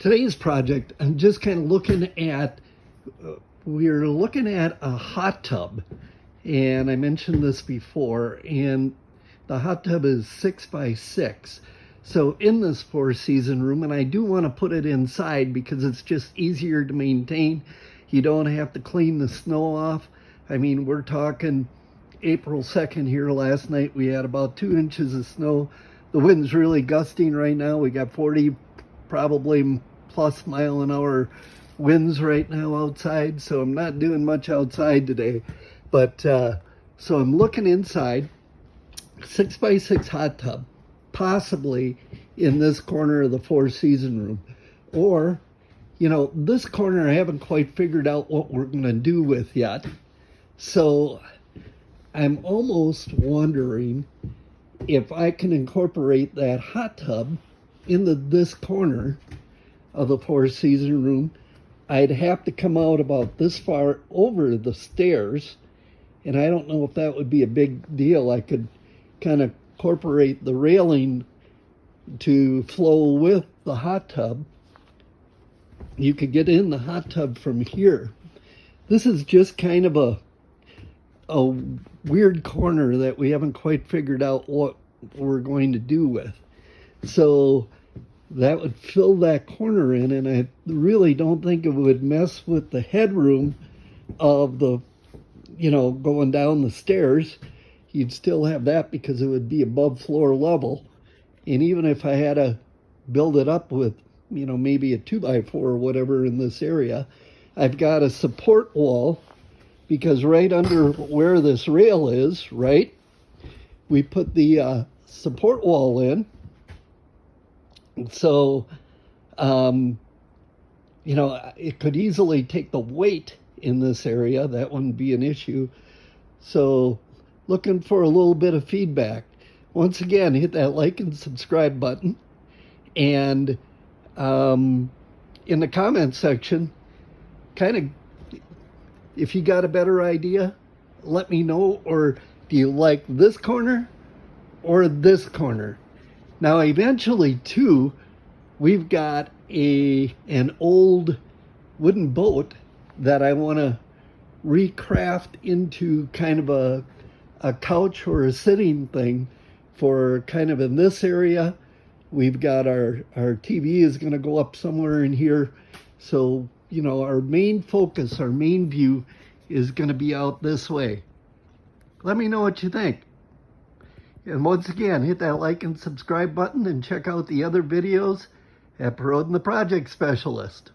Today's project, I'm just kind of looking at, we're looking at a hot tub. And I mentioned this before, and the hot tub is 6x6. So in this 4-season room, and I do want to put it inside because it's just easier to maintain. You don't have to clean the snow off. I mean, we're talking April 2nd here. Last night we had about 2 inches of snow. The wind's really gusting right now. We got 40 probably plus mile-an-hour winds right now outside, so I'm not doing much outside today. But so I'm looking inside, 6x6 hot tub, possibly in this corner of the 4-season room. Or, you know, this corner I haven't quite figured out what we're going to do with yet. So I'm almost wondering if I can incorporate that hot tub into this corner of the 4-season room. I'd have to come out about this far over the stairs, and I don't know if that would be a big deal. I could kind of incorporate the railing to flow with the hot tub. You could get in the hot tub from here. This is just kind of a weird corner that we haven't quite figured out what we're going to do with. So that would fill that corner in, and I really don't think it would mess with the headroom of the, you know, going down the stairs. You'd still have that because it would be above floor level. And even if I had to build it up with, you know, maybe a 2x4 or whatever in this area, I've got a support wall, because right under where this rail is, right, we put the support wall in. So, you know, it could easily take the weight in this area. That wouldn't be an issue. So, looking for a little bit of feedback. Once again, hit that like and subscribe button. And in the comment section, kind of, if you got a better idea, let me know. Or do you like this corner or this corner? Now, eventually, too, we've got an old wooden boat that I want to recraft into kind of a couch or a sitting thing for kind of in this area. We've got our TV is going to go up somewhere in here. So, you know, our main focus, our main view is going to be out this way. Let me know what you think. And once again, hit that like and subscribe button and check out the other videos at Perrodin the Project Specialist.